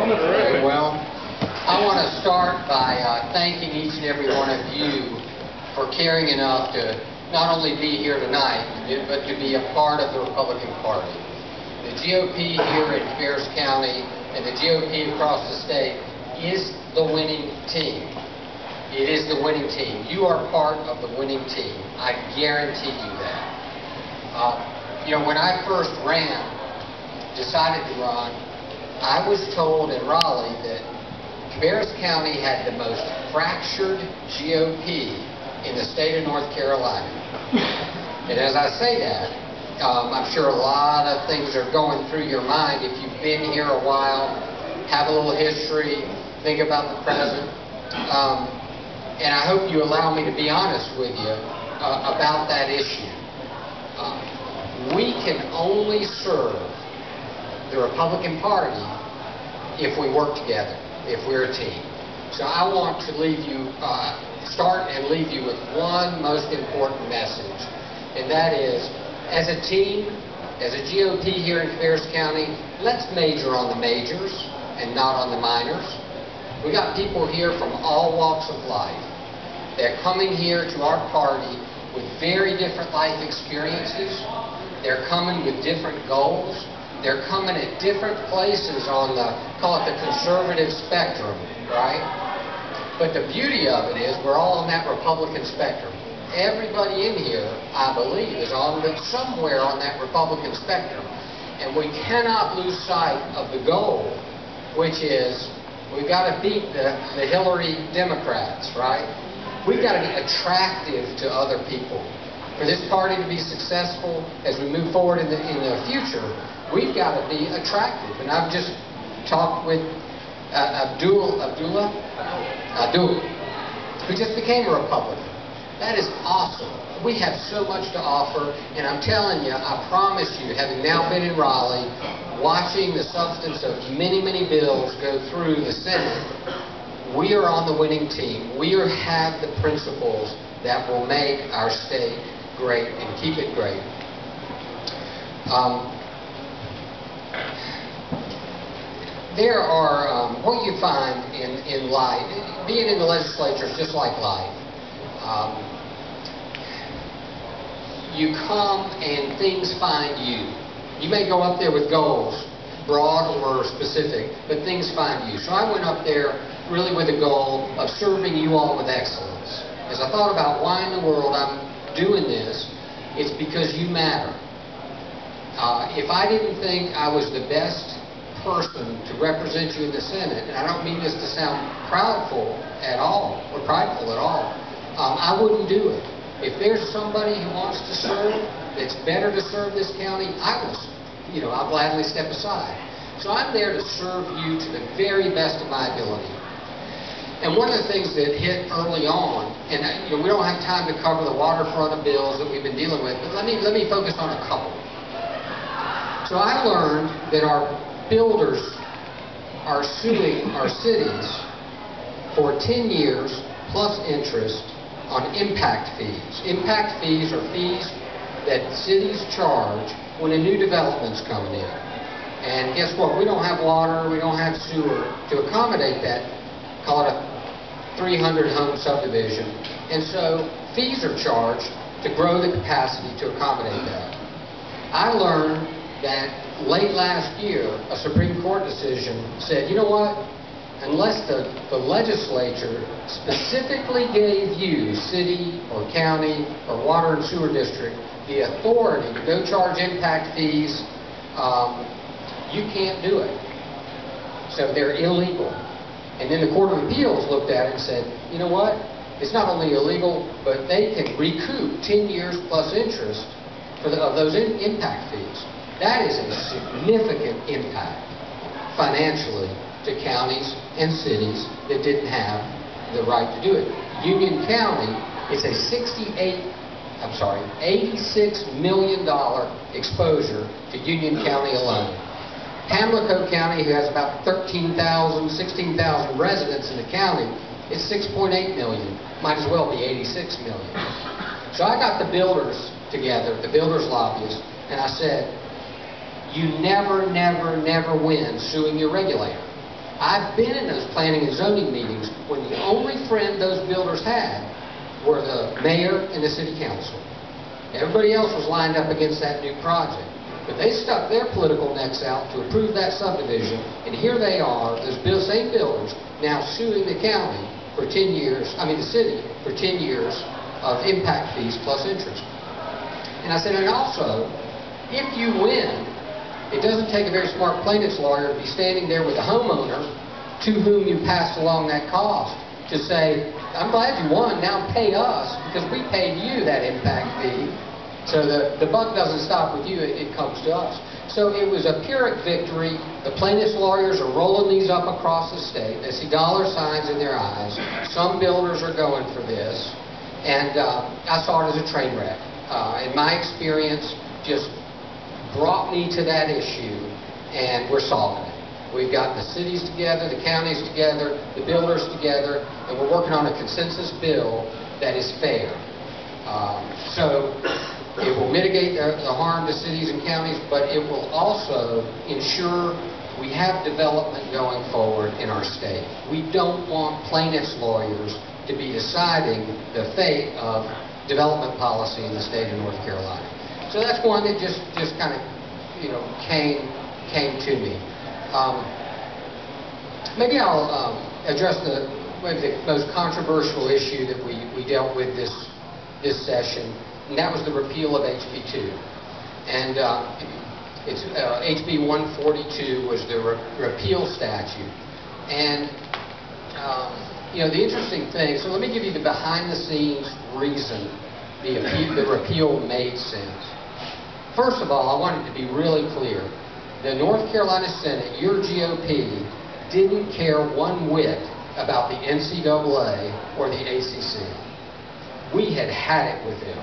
Okay, well, I want to start by thanking each and every one of you for caring enough to not only be here tonight, but to be a part of the Republican Party. The GOP here in Cabarrus County and the GOP across the state is the winning team. It is the winning team. You are part of the winning team. I guarantee you that. When I first decided to run, I was told in Raleigh that Cabarrus County had the most fractured GOP in the state of North Carolina. And as I say that, I'm sure a lot of things are going through your mind. If you've been here a while, have a little history, think about the present. And I hope you allow me to be honest with you about that issue. We can only serve the Republican Party if we work together, if we're a team. So I want to start and leave you with one most important message, and that is, as a team, as a GOP here in Cabarrus County, let's major on the majors and not on the minors. We got people here from all walks of life. They're coming here to our party with very different life experiences. They're coming with different goals. They're coming at different places on call it the conservative spectrum, right? But the beauty of it is we're all on that Republican spectrum. Everybody in here, I believe, is somewhere on that Republican spectrum. And we cannot lose sight of the goal, which is we've got to beat the Hillary Democrats, right? We've got to be attractive to other people. For this party to be successful as we move forward in the future, we've got to be attractive. And I've just talked with Abdul, who just became a Republican. That is awesome. We have so much to offer, and I'm telling you, I promise you, having now been in Raleigh, watching the substance of many, many bills go through the Senate, we are on the winning team. We have the principles that will make our state great and keep it great. There are, what you find in life, being in the legislature is just like life. You come and things find you. You may go up there with goals, broad or specific, but things find you. So I went up there really with a goal of serving you all with excellence. As I thought about why in the world I'm doing this, it's because you matter. If I didn't think I was the best person to represent you in the Senate, and I don't mean this to sound prideful at all, I wouldn't do it. If there's somebody who wants to serve, that's better to serve this county, I'll gladly step aside. So I'm there to serve you to the very best of my ability. And one of the things that hit early on, and we don't have time to cover the waterfront of bills that we've been dealing with, but let me focus on a couple. So I learned that our builders are suing our cities for 10 years plus interest on impact fees. Impact fees are fees that cities charge when a new development's coming in. And guess what? We don't have water, we don't have sewer to accommodate that, call it a 300-home subdivision. And so fees are charged to grow the capacity to accommodate that. I learned that late last year, a Supreme Court decision said, you know what? Unless the legislature specifically gave you, city or county or water and sewer district, the authority to go charge impact fees, you can't do it. So they're illegal. And then the Court of Appeals looked at it and said, you know what? It's not only illegal, but they can recoup 10 years plus interest of those impact fees. That is a significant impact financially to counties and cities that didn't have the right to do it. Union County is a $86 million exposure to Union County alone. Pamlico County, who has about 16,000 residents in the county, is 6.8 million. Might as well be 86 million. So I got the builders together, the builders lobbyists, and I said, you never win suing your regulator. I've been in those planning and zoning meetings when the only friend those builders had were the mayor and the city council. Everybody else was lined up against that new project. But they stuck their political necks out to approve that subdivision, and here they are, those same builders, now suing the county for 10 years, the city, for 10 years of impact fees plus interest. And I said, and also, if you win, it doesn't take a very smart plaintiff's lawyer to be standing there with the homeowner to whom you passed along that cost to say, I'm glad you won, now pay us because we paid you that impact fee. So the buck doesn't stop with you, it comes to us. So it was a Pyrrhic victory. The plaintiff's lawyers are rolling these up across the state. They see dollar signs in their eyes. Some builders are going for this. And I saw it as a train wreck. In my experience, just brought me to that issue, and we're solving it. We've got the cities together, the counties together, the builders together, and we're working on a consensus bill that is fair. So it will mitigate the harm to cities and counties, but it will also ensure we have development going forward in our state. We don't want plaintiffs' lawyers to be deciding the fate of development policy in the state of North Carolina. So that's one that just kind of, came to me. Maybe I'll address maybe the most controversial issue that we dealt with this session, and that was the repeal of HB 2. And it's HB 142 was the repeal statute. And the interesting thing, so let me give you the behind-the-scenes reason the repeal made sense. First of all, I wanted to be really clear. The North Carolina Senate, your GOP, didn't care one whit about the NCAA or the ACC. We had had it with them.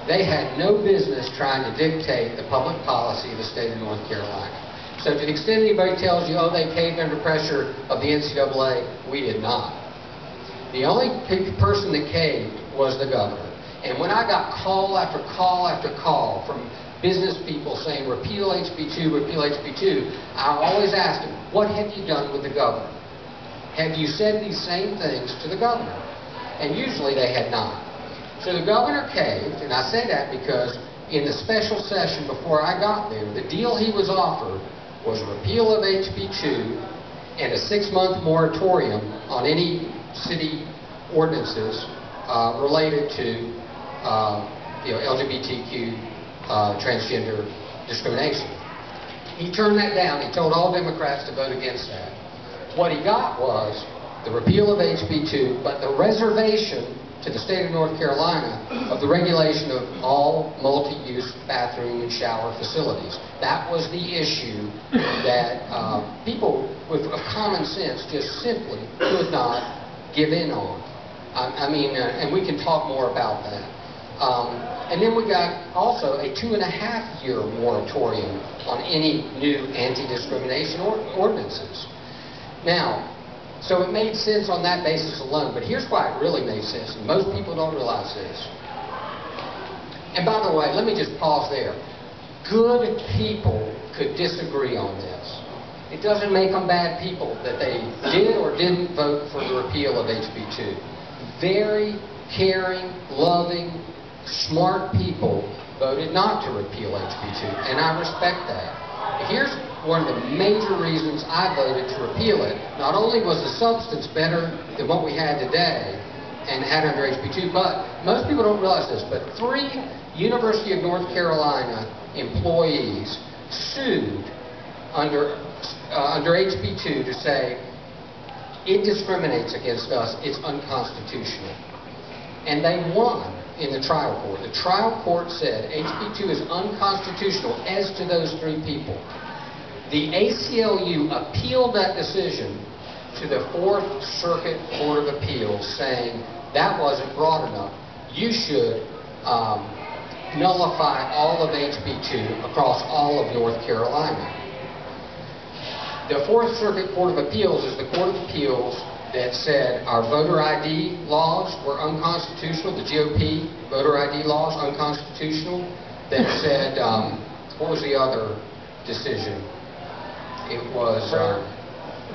They had no business trying to dictate the public policy of the state of North Carolina. So to the extent anybody tells you, oh, they caved under pressure of the NCAA, we did not. The only person that caved was the governor. And when I got call after call after call from business people saying, repeal HB 2, repeal HB 2, I always asked them, what have you done with the governor? Have you said these same things to the governor? And usually they had not. So the governor caved, and I say that because in the special session before I got there, the deal he was offered was repeal of HB 2 and a 6-month moratorium on any city ordinances related to LGBTQ transgender discrimination. He turned that down. He told all Democrats to vote against that. What he got was the repeal of HB 2, but the reservation to the state of North Carolina of the regulation of all multi-use bathroom and shower facilities. That was the issue that people with common sense just simply could not give in on. And we can talk more about that. And then we got also a 2.5-year moratorium on any new anti-discrimination ordinances. Now, so it made sense on that basis alone, but here's why it really made sense, and most people don't realize this. And by the way, let me just pause there. Good people could disagree on this. It doesn't make them bad people that they did or didn't vote for the repeal of HB 2. Very caring, loving, smart people voted not to repeal HB 2, and I respect that. Here's one of the major reasons I voted to repeal it. Not only was the substance better than what we had today and had under HB 2, but most people don't realize this, but 3 University of North Carolina employees sued under HB 2 to say it discriminates against us, it's unconstitutional. And they won in the trial court. The trial court said HB 2 is unconstitutional as to those 3 people. The ACLU appealed that decision to the 4th Circuit Court of Appeals, saying that wasn't broad enough. You should nullify all of HB 2 across all of North Carolina. The 4th Circuit Court of Appeals is the Court of Appeals that said our voter ID laws were unconstitutional, the GOP voter ID laws unconstitutional, that said, what was the other decision? It was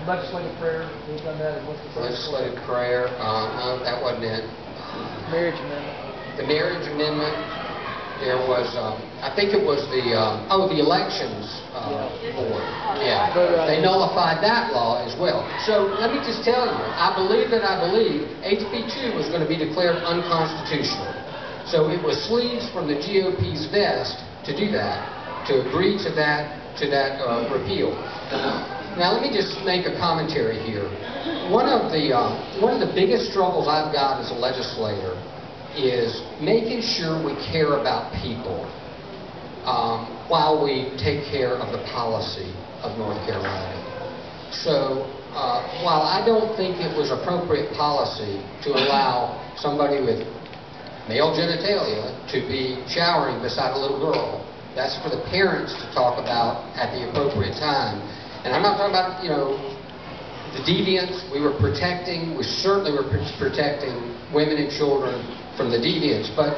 Legislative prayer, we've done that. And what's the first Legislative prayer, no, that wasn't it. Marriage amendment. The marriage amendment, there was, I think it was the elections board. Yeah, they nullified that law as well. So let me just tell you, I believe HB 2 was going to be declared unconstitutional. So it was sleeves from the GOP's vest to do that, to agree to that repeal. Now let me just make a commentary here. One of the biggest struggles I've got as a legislator is making sure we care about people while we take care of the policy of North Carolina. So while I don't think it was appropriate policy to allow somebody with male genitalia to be showering beside a little girl, that's for the parents to talk about at the appropriate time. And I'm not talking about, the deviants. We certainly were protecting women and children from the deviants, but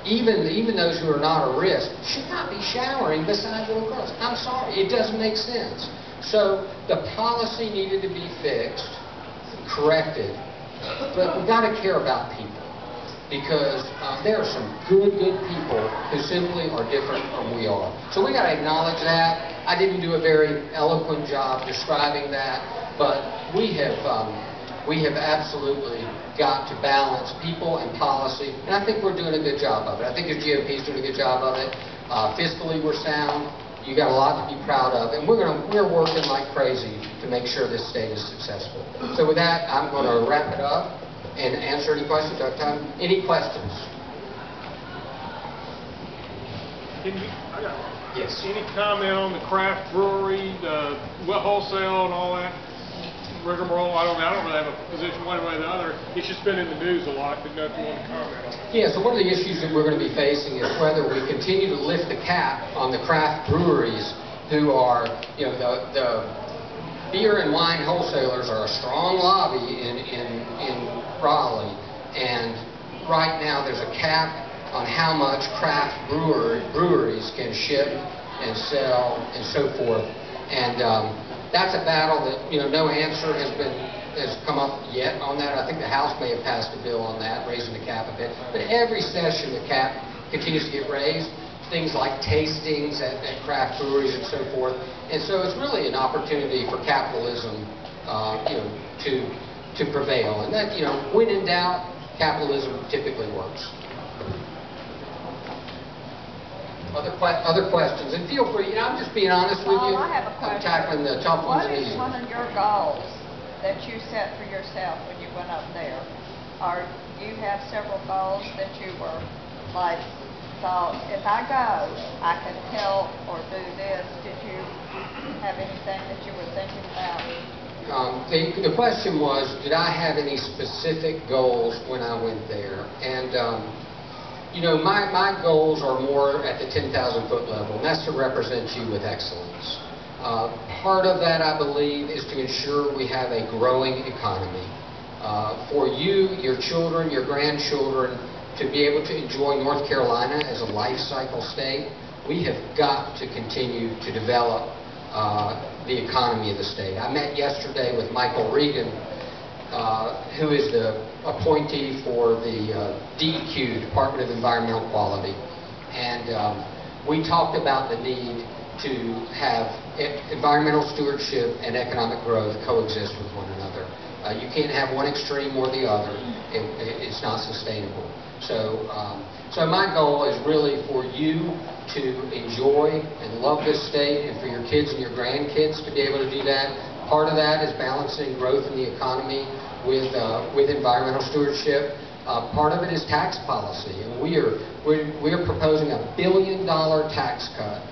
even those who are not at risk should not be showering beside little girls. I'm sorry, it doesn't make sense. So the policy needed to be fixed, corrected, but we've got to care about people, because there are some good people who simply are different from we are. So we got to acknowledge that. I didn't do a very eloquent job describing that, but we have absolutely got to balance people and policy, and I think we're doing a good job of it. I think the GOP is doing a good job of it. Fiscally, we're sound. You got a lot to be proud of, and we're working like crazy to make sure this state is successful. So with that, I'm going to wrap it up and answer any questions. Do I have time? Any questions? Yes. Any comment on the craft brewery, the wholesale and all that rigmarole? I don't really have a position one way or the other. It's just been in the news a lot. Didn't know if you want to comment on it. Yeah, so one of the issues that we're going to be facing is whether we continue to lift the cap on the craft breweries who are, the beer and wine wholesalers are a strong lobby in Raleigh, and right now there's a cap on how much craft breweries can ship and sell and so forth, and that's a battle that no answer has come up yet on that. I think the House may have passed a bill on that, raising the cap a bit, but every session the cap continues to get raised. Things like tastings at craft breweries and so forth, and so it's really an opportunity for capitalism, to prevail, and that when in doubt, capitalism typically works. Other questions, and feel free. I'm just being honest with you. I have a question. I'm tackling the top ones. What is one of your goals that you set for yourself when you went up there? Or do you have several goals that you were like, so if I go, I can help or do this? Did you have anything that you were thinking about? The question was, did I have any specific goals when I went there? And my goals are more at the 10,000-foot level, and that's to represent you with excellence. Part of that, I believe, is to ensure we have a growing economy. For you, your children, your grandchildren, to be able to enjoy North Carolina as a life cycle state, we have got to continue to develop the economy of the state. I met yesterday with Michael Regan, who is the appointee for the DEQ, Department of Environmental Quality, and we talked about the need to have environmental stewardship and economic growth coexist with one another. You can't have one extreme or the other. It's not sustainable. So my goal is really for you to enjoy and love this state, and for your kids and your grandkids to be able to do that. Part of that is balancing growth in the economy with environmental stewardship. Part of it is tax policy, and we are proposing a $1 billion tax cut.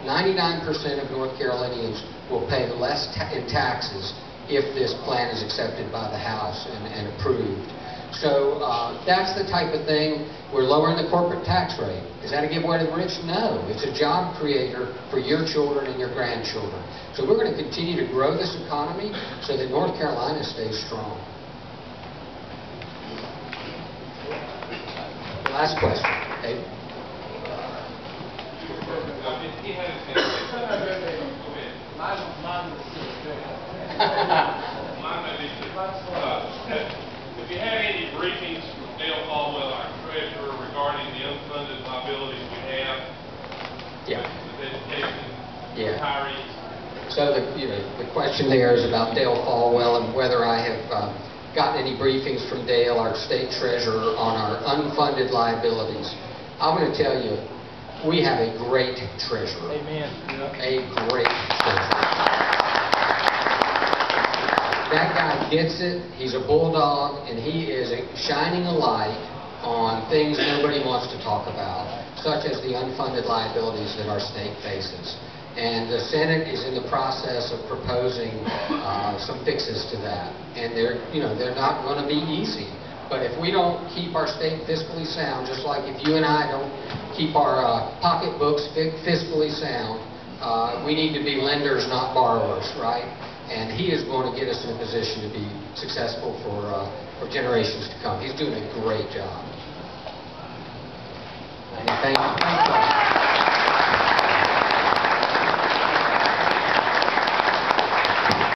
99% of North Carolinians will pay less in taxes if this plan is accepted by the House and approved. So that's the type of thing. We're lowering the corporate tax rate. Is that a giveaway to the rich? No. It's a job creator for your children and your grandchildren. So we're going to continue to grow this economy so that North Carolina stays strong. Last question. Dave? Mine was Mine may be too. If you have any briefings from Dale Caldwell, our treasurer, regarding the unfunded liabilities we have Yeah. with education, Yeah. retirees. So the question there is about Dale Falwell and whether I have gotten any briefings from Dale, our state treasurer, on our unfunded liabilities. I'm going to tell you, we have a great treasurer. Amen. A great treasurer. That guy gets it. He's a bulldog, and he is shining a light on things nobody wants to talk about, such as the unfunded liabilities that our state faces. And the Senate is in the process of proposing some fixes to that. And they're not going to be easy. But if we don't keep our state fiscally sound, just like if you and I don't keep our pocketbooks fiscally sound, we need to be lenders, not borrowers, right? And he is going to get us in a position to be successful for generations to come. He's doing a great job. And thank you.